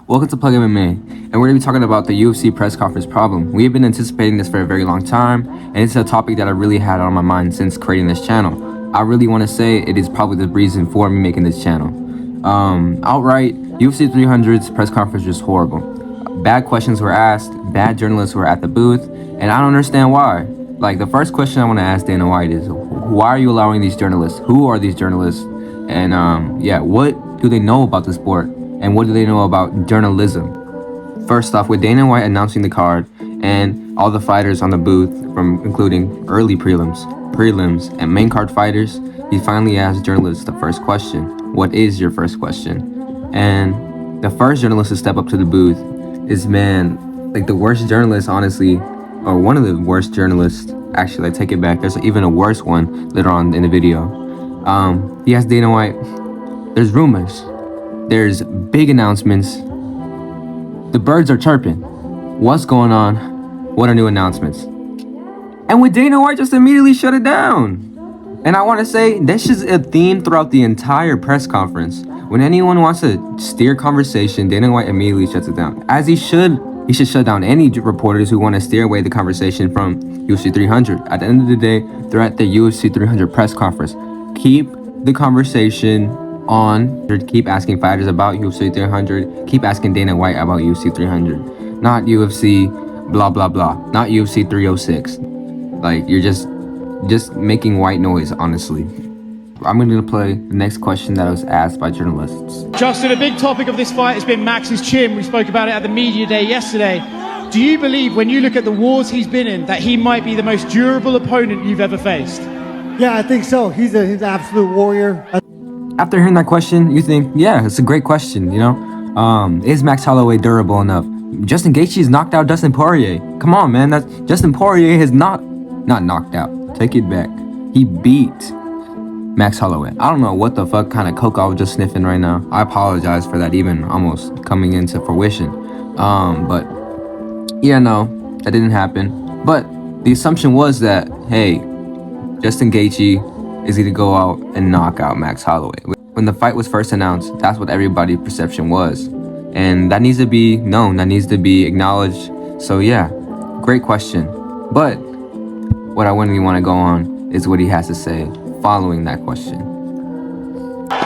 Welcome to Plug MMA, and we're going to be talking about the UFC press conference problem. We have been anticipating this for a very long time, and it's a topic that I really had on my mind since creating this channel. I really want to say it is probably the reason for me making this channel. Outright, UFC 300's press conference was horrible. Bad questions were asked, bad journalists were at the booth, and I don't understand why. Like, the first question I want to ask Dana White is, why are you allowing these journalists? Who are these journalists? And what do they know about the sport? And what do they know about journalism? First off, with Dana White announcing the card and all the fighters on the booth, from including early prelims, and main card fighters, he finally asked journalists the first question. What is your first question? And the first journalist to step up to the booth is, like the worst journalist, honestly, or one of the worst journalists. Actually, I take it back. There's even a worse one later on in the video. He asked Dana White, there's rumors. There's big announcements. The birds are chirping. What's going on? What are new announcements? And with Dana White just immediately shut it down. And I want to say this is a theme throughout the entire press conference. When anyone wants to steer conversation, Dana White immediately shuts it down. As he should. He should shut down any reporters who want to steer away the conversation from UFC 300. At the end of the day, they're at the UFC 300 press conference. Keep the conversation on. Keep asking fighters about UFC 300. Keep asking Dana White about UFC 300. Not UFC blah blah blah. Not UFC 306. Like, you're just making white noise, honestly. I'm going to play the next question that was asked by journalists. Justin, a big topic of this fight has been Max's chin. We spoke about it at the media day yesterday. Do you believe, when you look at the wars he's been in, that he might be the most durable opponent you've ever faced? Yeah, I think so. He's an absolute warrior. After hearing that question, you think, yeah, it's a great question, you know? Is Max Holloway durable enough? Justin Gaethje's knocked out Dustin Poirier. Come on, man. Justin Poirier has not knocked out. Take it back. He beat Max Holloway. I don't know what the fuck kind of coke I was just sniffing right now. I apologize for that even almost coming into fruition. But yeah, no, that didn't happen. But the assumption was that, hey, Justin Gaethje is going to go out and knock out Max Holloway. When the fight was first announced, that's what everybody's perception was. And that needs to be known. That needs to be acknowledged. So yeah, great question. But what I really want to go on is what he has to say following that question.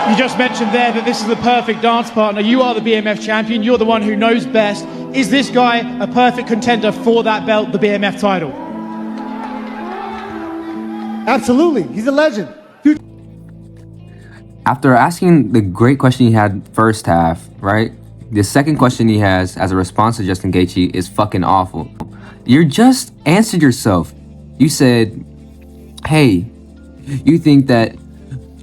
You just mentioned there that this is the perfect dance partner. You are the BMF champion. You're the one who knows best. Is this guy a perfect contender for that belt, the BMF title? Absolutely. He's a legend. Dude. After asking the great question he had first half, right? The second question he has as a response to Justin Gaethje is fucking awful. You just answered yourself. You said, hey, you think that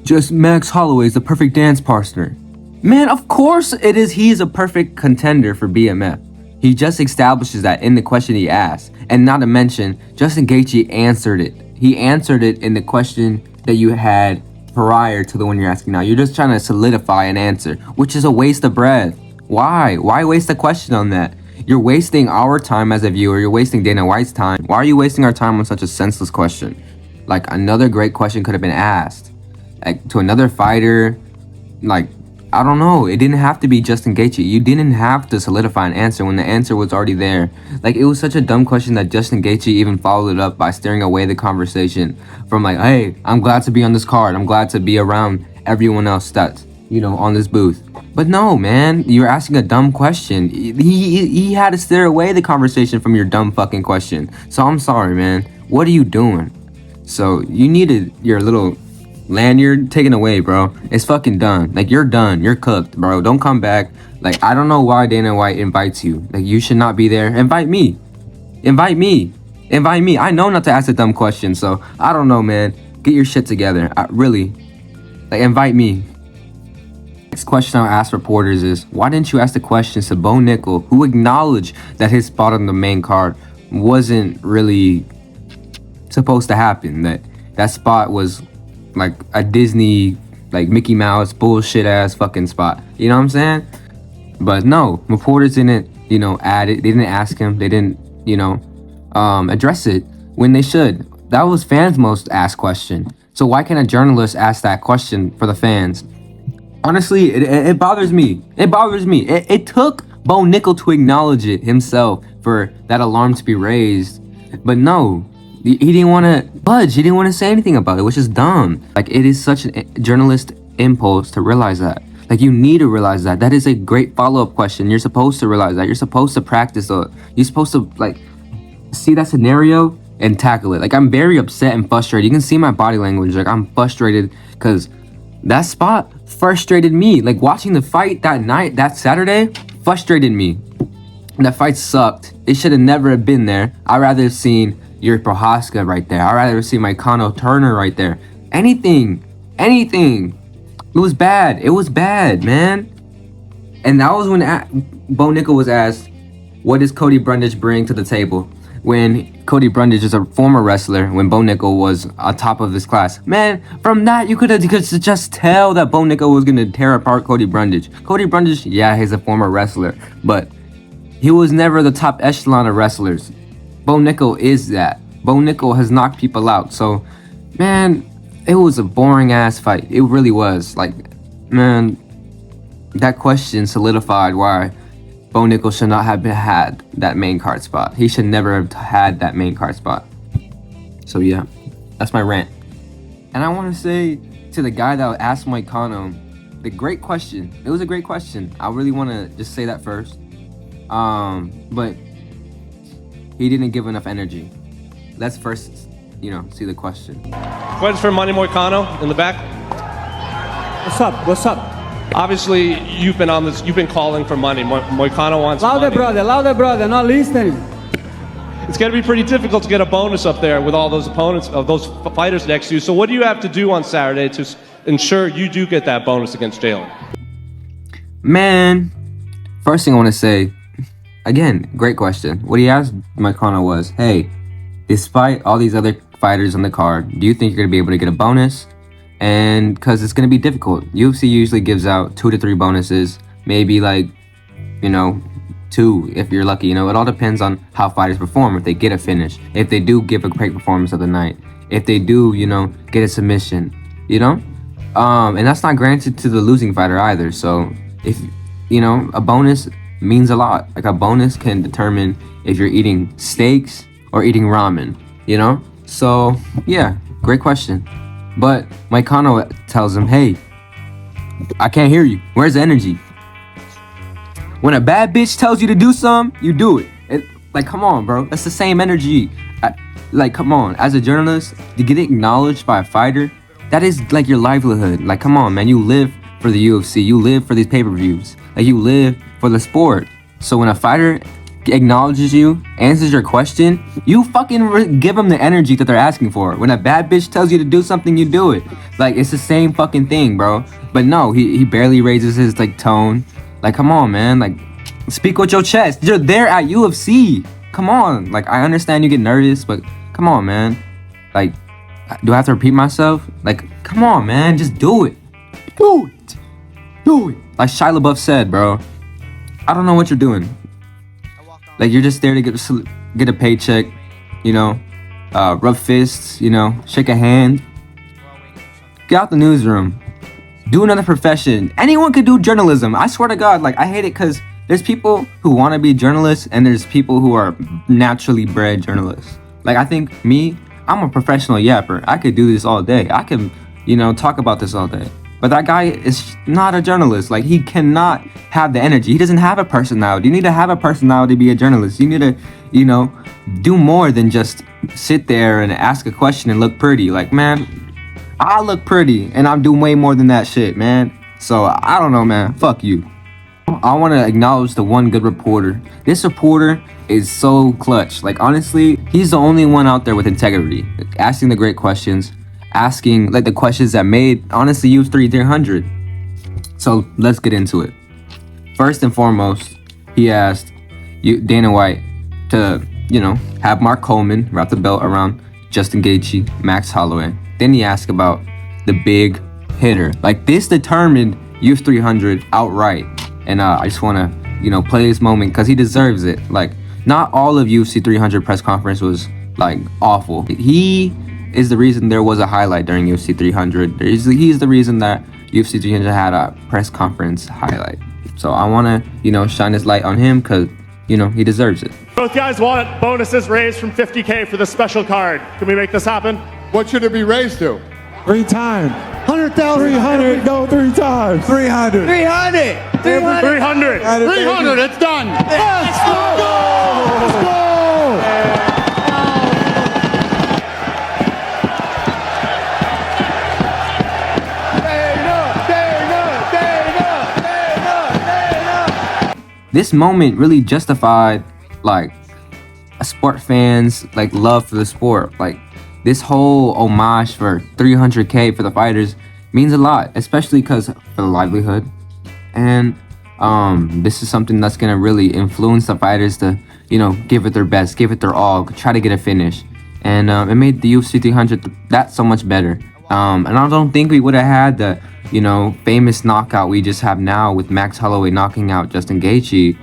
just Max Holloway is the perfect dance partner. Man, of course it is. He's a perfect contender for BMF. He just establishes that in the question he asked. And not to mention, Justin Gaethje answered it. He answered it in the question that you had prior to the one you're asking now. You're just trying to solidify an answer, which is a waste of breath. Why? Why waste a question on that? You're wasting our time as a viewer. You're wasting Dana White's time. Why are you wasting our time on such a senseless question? Like, another great question could have been asked, like, to another fighter. Like, I don't know. It didn't have to be Justin Gaethje. You didn't have to solidify an answer when the answer was already there. Like, it was such a dumb question that Justin Gaethje even followed it up by steering away the conversation from, like, hey, I'm glad to be on this card. I'm glad to be around everyone else that's, you know, on this booth. But no, man, you're asking a dumb question. He had to steer away the conversation from your dumb fucking question. So I'm sorry, man. What are you doing? So you needed your little lanyard taken away, bro. It's fucking done. Like, you're done. You're cooked, bro. Don't come back. Like, I don't know why Dana White invites you. Like, you should not be there. Invite me. Invite me. Invite me. I know not to ask a dumb question, so I don't know, man. Get your shit together. Really. Like, invite me. Next question I'll ask reporters is, why didn't you ask the questions to Bo Nickel, who acknowledged that his spot on the main card wasn't really supposed to happen, that spot was like a Disney, like, Mickey Mouse bullshit ass fucking spot, you know what I'm saying? But no, reporters didn't, you know, add it. They didn't ask him. They didn't, you know, address it when they should. That was fans' most asked question. So why can't a journalist ask that question for the fans? Honestly, it bothers me. It bothers me. It took Bo Nickel to acknowledge it himself for that alarm to be raised. But no, he didn't want to budge. He didn't want to say anything about it, which is dumb. Like, it is such a journalist impulse to realize that. Like, you need to realize that. That is a great follow-up question. You're supposed to realize that. You're supposed to practice. You're supposed to, like, see that scenario and tackle it. Like, I'm very upset and frustrated. You can see my body language. Like, I'm frustrated because that spot frustrated me. Like, watching the fight that night, that Saturday, frustrated me. That fight sucked. It should have never have been there. I'd rather have seen Yuri Prohaska right there. I'd rather have seen Moicano Turner right there. Anything. It was bad. It was bad, man. And that was when Bo Nickel was asked, what does Cody Brundage bring to the table? When Cody Brundage is a former wrestler, when Bo Nickel was on top of his class. Man, from that, you could just tell that Bo Nickel was going to tear apart Cody Brundage. Cody Brundage, yeah, he's a former wrestler, but he was never the top echelon of wrestlers. Bo Nickel is that. Bo Nickel has knocked people out. So, man, it was a boring ass fight. It really was. Like, man, that question solidified why Bo Nickel should not have had that main card spot. He should never have had that main card spot. So yeah, that's my rant. And I want to say to the guy that asked Moicano, the great question. It was a great question. I really want to just say that first. But he didn't give enough energy. Let's first, see the question. Questions for Money Moicano in the back. What's up? Obviously, you've been on this. You've been calling for money. Moicano wants Louder, money. brother, not listening. It's going to be pretty difficult to get a bonus up there with all those opponents, of those fighters next to you. So what do you have to do on Saturday to ensure you do get that bonus against Jalen? Man, first thing I want to say, again, great question. What he asked Moicano was, hey, despite all these other fighters on the card, do you think you're going to be able to get a bonus? And because it's going to be difficult. UFC usually gives out 2 to 3 bonuses, maybe 2 if you're lucky. It all depends on how fighters perform, if they get a finish, if they do give a great performance of the night, if they do, get a submission, and that's not granted to the losing fighter either. So if, a bonus means a lot. Like, a bonus can determine if you're eating steaks or eating ramen, So yeah, great question. But Moicano tells him, hey, I can't hear you. Where's the energy? When a bad bitch tells you to do something, you do it. Come on, bro. That's the same energy. Come on. As a journalist, to get acknowledged by a fighter, that is like your livelihood. Like, come on, man. You live for the UFC. You live for these pay-per-views. Like, you live for the sport. So when a fighter acknowledges you, answers your question, you fucking give them the energy that they're asking for. When a bad bitch tells you to do something, you do it. Like, it's the same fucking thing, bro. But no, he barely raises his tone. Like, come on, man. Like, speak with your chest. You're there at UFC. Come on. Like, I understand you get nervous, but come on, man. Like, do I have to repeat myself? Like, come on, man. Just do it. Do it. Like Shia LaBeouf said, bro, I don't know what you're doing. Like, you're just there to get a paycheck, rub fists, shake a hand. Get out the newsroom. Do another profession. Anyone could do journalism. I swear to God, I hate it because there's people who want to be journalists and there's people who are naturally bred journalists. Like, I think I'm a professional yapper. I could do this all day. I can, talk about this all day. But that guy is not a journalist. Like, he cannot have the energy. He doesn't have a personality. You need to have a personality to be a journalist. You need to, do more than just sit there and ask a question and look pretty. Like, man, I look pretty and I'm doing way more than that shit, man. So, I don't know, man. Fuck you. I want to acknowledge the one good reporter. This reporter is so clutch. Like, honestly, he's the only one out there with integrity. Asking the great questions. Asking the questions that made, honestly, UFC 300. So let's get into it. First and foremost, he asked Dana White to, have Mark Coleman wrap the belt around Justin Gaethje, Max Holloway. Then he asked about the big hitter. Like, this determined UFC 300 outright. And I just want to, play this moment because he deserves it. Like, not all of UFC 300 press conference was, awful. He is the reason there was a highlight during UFC 300. He's the reason that UFC 300 had a press conference highlight. So I want to, shine this light on him because, he deserves it. Both guys want bonuses raised from 50K for the special card. Can we make this happen? What should it be raised to? 3 times. 100,000. 300. Go 3 times. 300. 300. 300. 300. 300, it's done. Let's go. Let's go. This moment really justified like a sport fans like love for the sport. Like this whole homage for 300K for the fighters means a lot, especially because for the livelihood. And this is something that's gonna really influence the fighters to give it their best, give it their all, try to get a finish. And it made the UFC 300 that so much better. And I don't think we would have had the famous knockout we just have now with Max Holloway knocking out Justin Gaethje,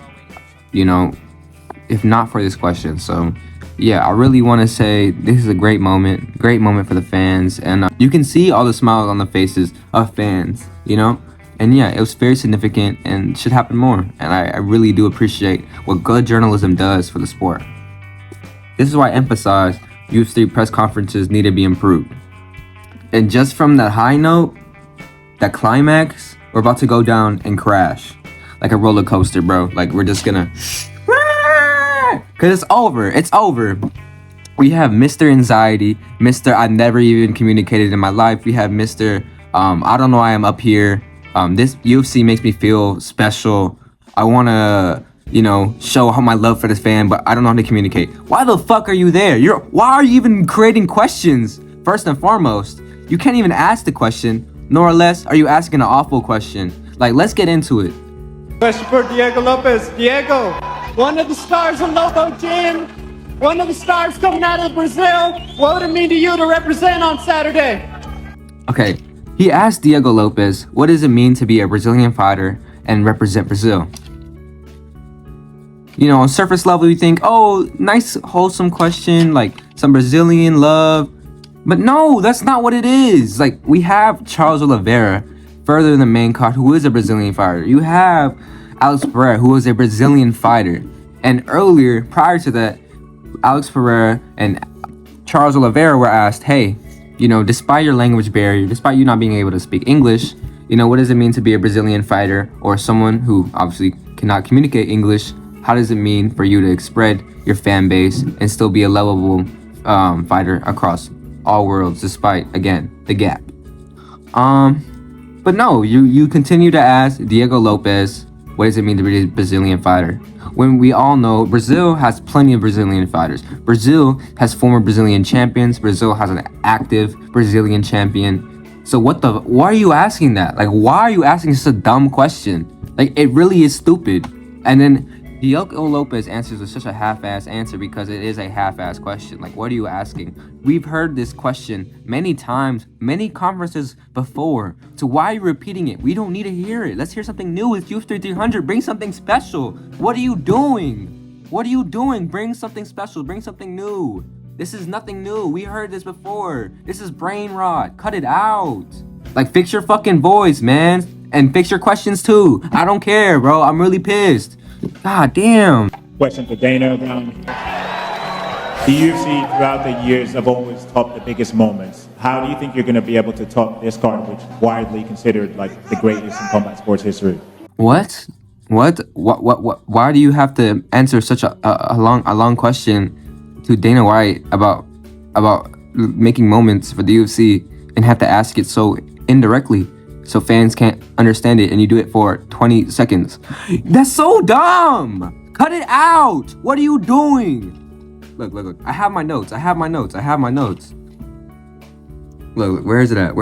if not for this question. So yeah, I really want to say this is a great moment for the fans, and you can see all the smiles on the faces of fans, and yeah, it was very significant and should happen more. And I really do appreciate what good journalism does for the sport. This is why I emphasize UFC press conferences need to be improved. And just from that high note, that climax, we're about to go down and crash like a roller coaster, bro. Like we're just gonna, cause it's over. We have Mr. Anxiety, Mr. I never even communicated in my life. We have Mr. I don't know why I'm up here. This UFC makes me feel special. I wanna, show how my love for this fan, but I don't know how to communicate. Why the fuck are you there? Why are you even creating questions? First and foremost, you can't even ask the question. Nor less are you asking an awful question. Like, let's get into it. Question for Diego Lopez. Diego, one of the stars of Lobo Gym, one of the stars coming out of Brazil. What would it mean to you to represent on Saturday? Okay, he asked Diego Lopez, what does it mean to be a Brazilian fighter and represent Brazil? On surface level, you think, oh, nice, wholesome question, like some Brazilian love. But no, that's not what it is. Like, we have Charles Oliveira further in the main card, who is a Brazilian fighter. You have Alex Pereira, who is a Brazilian fighter. And earlier, prior to that, Alex Pereira and Charles Oliveira were asked, hey, despite your language barrier, despite you not being able to speak English, what does it mean to be a Brazilian fighter or someone who obviously cannot communicate English? How does it mean for you to spread your fan base and still be a lovable fighter across all worlds, despite, again, the gap? But no, you continue to ask Diego Lopez, what does it mean to be a Brazilian fighter? When we all know Brazil has plenty of Brazilian fighters. Brazil has former Brazilian champions. Brazil has an active Brazilian champion. So why are you asking that? Like, why are you asking such a dumb question? Like, it really is stupid. And then Diego Lopez answers with such a half-ass answer because it is a half-ass question. Like, what are you asking? We've heard this question many times, many conferences before. So why are you repeating it? We don't need to hear it. Let's hear something new with UFC 300. Bring something special. What are you doing? What are you doing? Bring something special. Bring something new. This is nothing new. We heard this before. This is brain rot. Cut it out. Like, fix your fucking voice, man. And fix your questions too. I don't care, bro. I'm really pissed. God damn. Question for Dana Brown. The UFC throughout the years have always topped the biggest moments. How do you think you're going to be able to top this card, which is widely considered like the greatest in combat sports history? What? Why do you have to answer such a long question to Dana White about making moments for the UFC and have to ask it so indirectly? So fans can't understand it, and you do it for 20 seconds. That's so dumb! Cut it out! What are you doing? Look. I have my notes. Look, where is it at?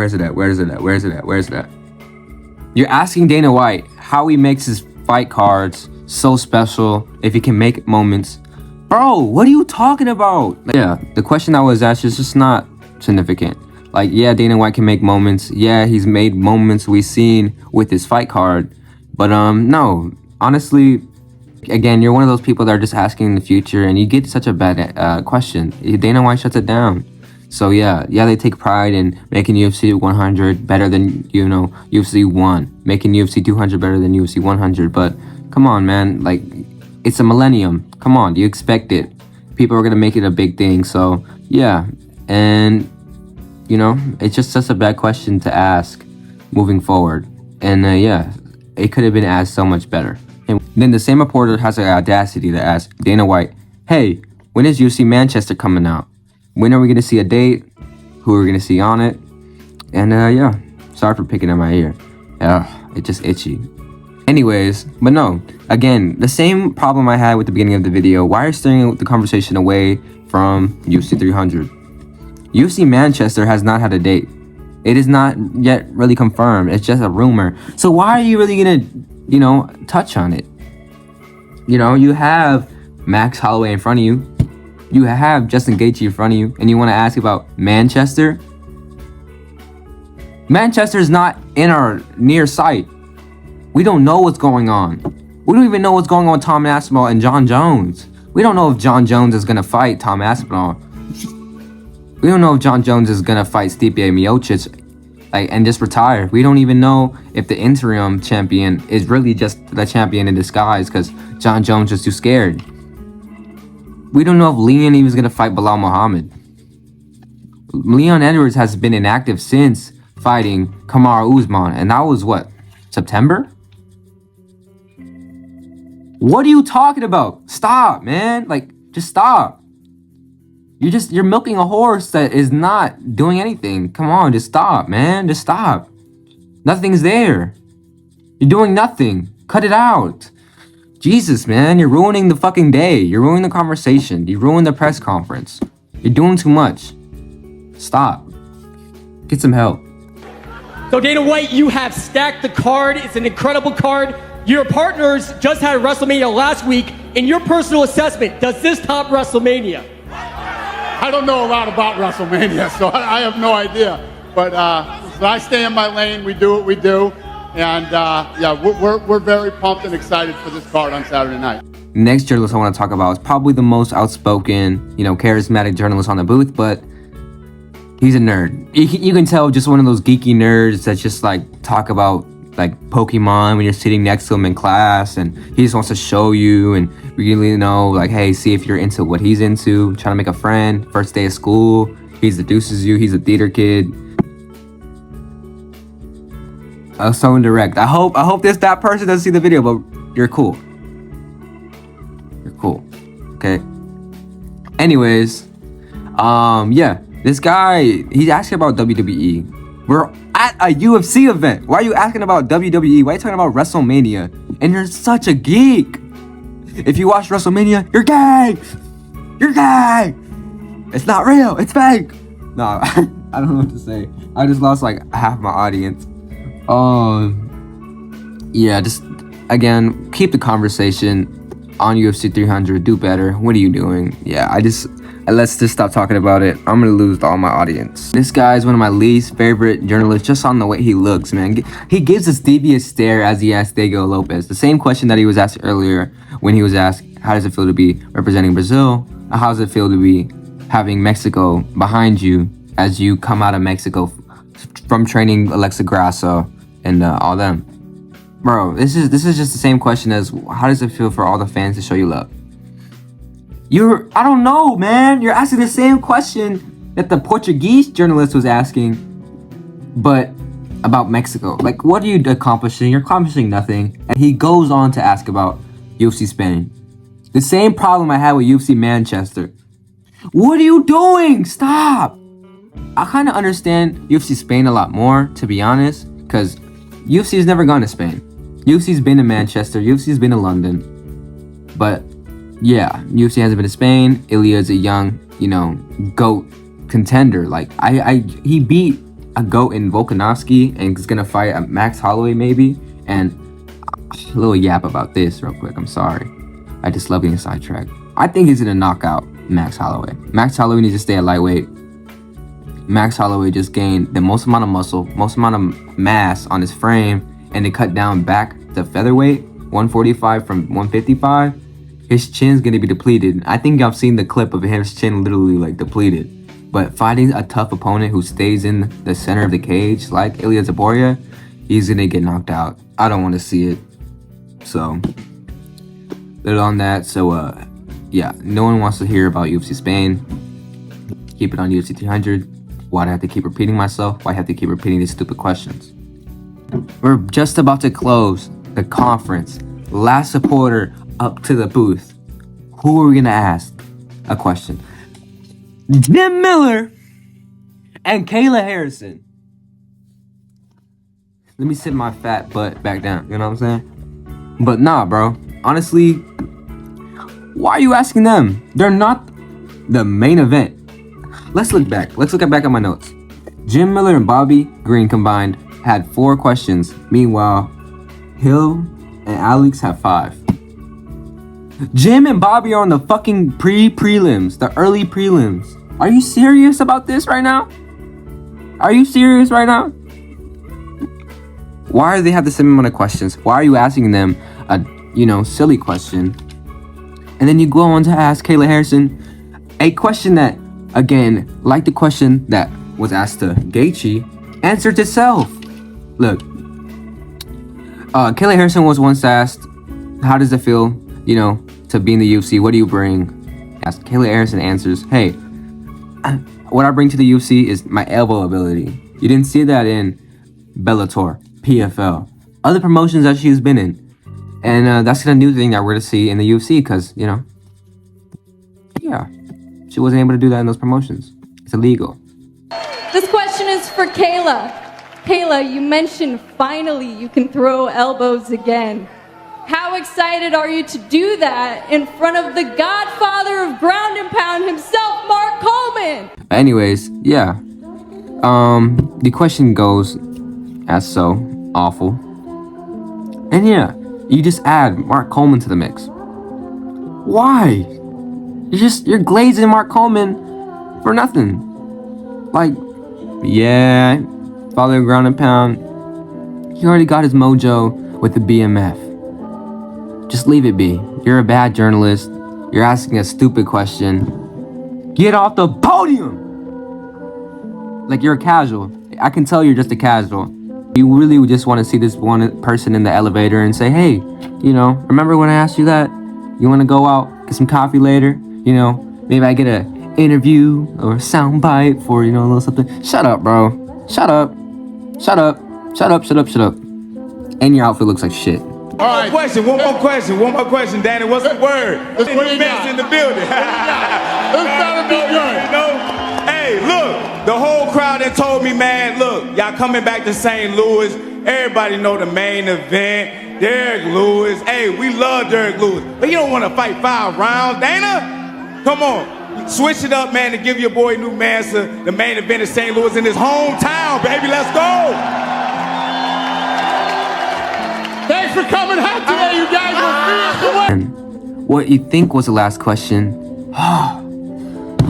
You're asking Dana White how he makes his fight cards so special, if he can make moments. Bro, what are you talking about? Yeah, the question that was asked is just not significant. Like, yeah, Dana White can make moments. Yeah, he's made moments we've seen with his fight card. But no, honestly, again, you're one of those people that are just asking in the future, and you get such a bad question. Dana White shuts it down. So yeah, they take pride in making UFC 100 better than, you know, UFC 1, making UFC 200 better than UFC 100. But come on, man, like, it's a millennium. Come on, you expect it. People are gonna make it a big thing. So yeah, and you know, it's just such a bad question to ask moving forward. And yeah, it could have been asked so much better. And then the same reporter has the audacity to ask Dana White, "Hey, when is UFC Manchester coming out? When are we gonna see a date? Who are we gonna see on it?" And yeah, sorry for picking at my ear. It's just itchy. Anyways, but no, again, the same problem I had with the beginning of the video. Why are you steering the conversation away from UFC 300? UFC Manchester has not had a date. It is not yet really confirmed. It's just a rumor. So why are you really gonna, you know, touch on it? You know, you have Max Holloway in front of you. You have Justin Gaethje in front of you, and you want to ask about Manchester? Manchester is not in our near sight. We don't know what's going on. We don't even know what's going on with Tom Aspinall and John Jones. We don't know if John Jones is gonna fight Tom Aspinall. We don't know if John Jones is gonna fight Stipe Miocic, like, and just retire. We don't even know if the interim champion is really just the champion in disguise because John Jones is too scared. We don't know if Leon even is gonna fight Bilal Muhammad. Leon Edwards has been inactive since fighting Kamaru Usman, and that was what, September? What are you talking about? Stop, man. Like, just stop. You're milking a horse that is not doing anything. Come on, just stop, man. Just stop. Nothing's there. You're doing nothing. Cut it out. Jesus, man, you're ruining the fucking day. You're ruining the conversation. You ruined the press conference. You're doing too much. Stop. Get some help. So Dana White, you have stacked the card. It's an incredible card. Your partners just had WrestleMania last week. In your personal assessment, does this top WrestleMania? I don't know a lot about WrestleMania, so I have no idea. But so I stay in my lane. We do what we do. And yeah, we're very pumped and excited for this card on Saturday night. Next journalist I want to talk about is probably the most outspoken, you know, charismatic journalist on the booth, but he's a nerd. You can tell, just one of those geeky nerds that just like talk about like Pokemon when you're sitting next to him in class, and he just wants to show you and really know, like, hey, see if you're into what he's into, trying to make a friend, first day of school, he seduces you, he's a theater kid. So indirect. I hope that person doesn't see the video, but you're cool. You're cool. Okay. Anyways, yeah, this guy, he's asking about WWE. We're at a UFC event. Why are you asking about WWE? Why are you talking about WrestleMania? And you're such a geek. If you watch WrestleMania, you're gay. You're gay. It's not real. It's fake. No, I don't know what to say. I just lost like half my audience. Yeah, just again, keep the conversation on UFC 300. Do better. What are you doing? Yeah, let's just stop talking about it. I'm gonna lose all my audience. This guy is one of my least favorite journalists just on the way he looks, man. He gives this devious stare as he asks Diego Lopez the same question that he was asked earlier when he was asked, how does it feel to be representing Brazil? How does it feel to be having Mexico behind you as you come out of Mexico from training Alexa Grasso and all them? Bro, this is just the same question as how does it feel for all the fans to show you love? I don't know, man. You're asking the same question that the Portuguese journalist was asking, but about Mexico. Like, what are you accomplishing? You're accomplishing nothing. And he goes on to ask about UFC Spain. The same problem I had with UFC Manchester. What are you doing? Stop. I kind of understand UFC Spain a lot more, to be honest, because UFC has never gone to Spain. UFC's been to Manchester. UFC's been to London. But yeah, UFC hasn't been to Spain. Ilya is a young, GOAT contender. Like, he beat a GOAT in Volkanovski and is gonna fight Max Holloway maybe. And a little yap about this real quick. I'm sorry. I just love getting sidetracked. I think he's gonna knock out Max Holloway. Max Holloway needs to stay at lightweight. Max Holloway just gained the most amount of muscle, most amount of mass on his frame, and they cut down back to featherweight, 145 from 155. His chin's gonna be depleted. I think I've seen the clip of his chin literally like depleted. But fighting a tough opponent who stays in the center of the cage, like Ilya Zaboria, he's gonna get knocked out. I don't want to see it. So, little on that. So, yeah, no one wants to hear about UFC Spain. Keep it on UFC 300. Why do I have to keep repeating myself? Why do I have to keep repeating these stupid questions? We're just about to close the conference. Last supporter up to the booth. Who are we gonna ask a question? Jim Miller and Kayla Harrison. Let me sit my fat butt back down, you know what I'm saying? But nah, bro. Honestly, why are you asking them? They're not the main event. Let's look back. Let's look back at my notes. Jim Miller and Bobby Green combined had 4 questions. Meanwhile, Hill and Alex have 5. Jim and Bobby are on the fucking prelims, the early prelims. Are you serious about this right now? Are you serious right now? Why do they have the same amount of questions? Why are you asking them a, silly question? And then you go on to ask Kayla Harrison a question that, again, like the question that was asked to Gaethje, answered itself. Look, Kayla Harrison was once asked, how does it feel, to be in the UFC? What do you bring? Asked Kayla Harrison answers, hey, what I bring to the UFC is my elbow ability. You didn't see that in Bellator, PFL, other promotions that she's been in. And that's a new thing that we're going to see in the UFC because, yeah, she wasn't able to do that in those promotions. It's illegal. This question is for Kayla. Kayla, you mentioned finally you can throw elbows again. How excited are you to do that in front of the godfather of ground and pound himself, Mark Coleman? Anyways, yeah. The question goes as so awful. And yeah, you just add Mark Coleman to the mix. Why? You're glazing Mark Coleman for nothing. Like, yeah, father of ground and pound. He already got his mojo with the BMF. Just leave it be. You're a bad journalist. You're asking a stupid question. Get off the podium! Like, you're a casual. I can tell you're just a casual. You really just want to see this one person in the elevator and say, hey, remember when I asked you that? You want to go out, get some coffee later? Maybe I get an interview or a sound bite for, a little something. Shut up, bro. Shut up. Shut up. Shut up, shut up, shut up. And your outfit looks like shit. All right. One more question, Danny. What's the word? What do you got? In the building. This gotta be good. Hey, look, the whole crowd that told me, man, look, y'all coming back to St. Louis. Everybody know the main event, Derek Lewis. Hey, we love Derek Lewis, but you don't want to fight 5 rounds, Dana? Come on, switch it up, man, to give your boy new master the main event of St. Louis in his hometown, baby. Let's go. Thanks for coming out today, you guys. And what you think was the last question?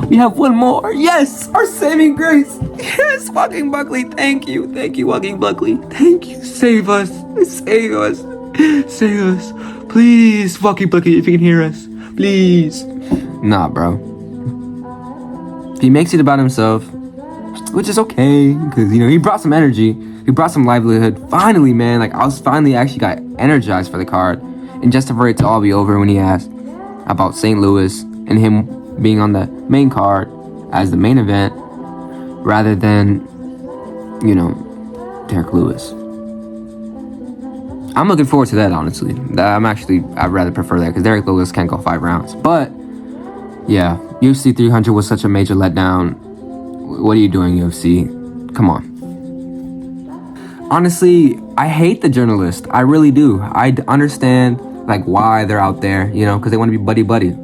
We have one more. Yes, our saving grace. Yes, Joaquin Buckley. Thank you, Joaquin Buckley. Thank you. Save us. Save us. Save us. Please, Joaquin Buckley, if you can hear us. Please. Nah, bro. He makes it about himself, which is okay, because, he brought some energy. He brought some livelihood. Finally, man, I was finally actually got energized for the card. And just for it to all be over when he asked about St. Louis and him being on the main card as the main event rather than, Derek Lewis. I'm looking forward to that, honestly. I'd rather prefer that because Derek Lewis can't go 5 rounds. But, yeah, UFC 300 was such a major letdown. What are you doing, UFC? Come on. Honestly, I hate the journalists. I really do. I understand, why they're out there, because they want to be buddy-buddy.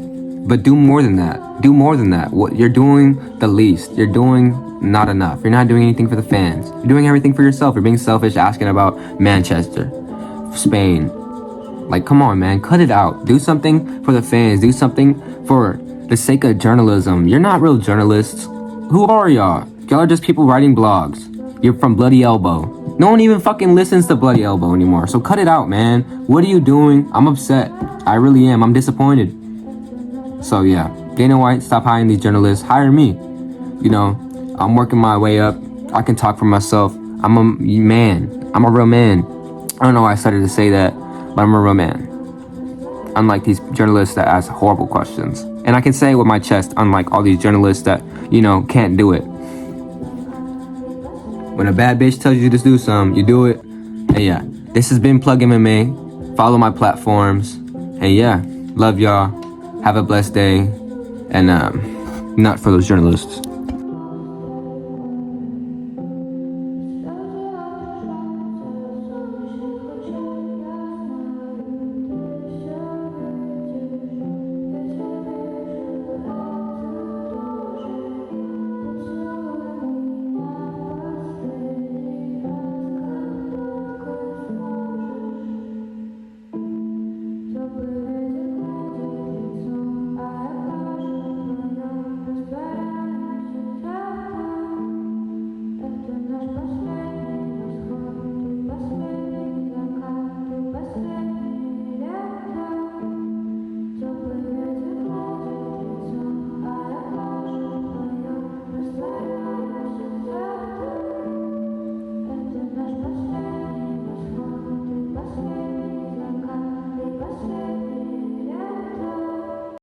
But do more than that. Do more than that. What you're doing the least. You're doing not enough. You're not doing anything for the fans. You're doing everything for yourself. You're being selfish, asking about Manchester, Spain. Come on, man. Cut it out. Do something for the fans. Do something for the sake of journalism. You're not real journalists. Who are y'all? Y'all are just people writing blogs. You're from Bloody Elbow. No one even fucking listens to Bloody Elbow anymore. So cut it out, man. What are you doing? I'm upset. I really am. I'm disappointed. So yeah, Dana White, stop hiring these journalists. Hire me. You know, I'm working my way up. I can talk for myself. I'm a man. I'm a real man. I don't know why I started to say that, but I'm a real man. Unlike these journalists that ask horrible questions. And I can say it with my chest, unlike all these journalists that, you know, can't do it. When a bad bitch tells you to do something, you do it. And yeah, this has been Plug MMA. Follow my platforms. And yeah, love y'all. Have a blessed day. And not for those journalists.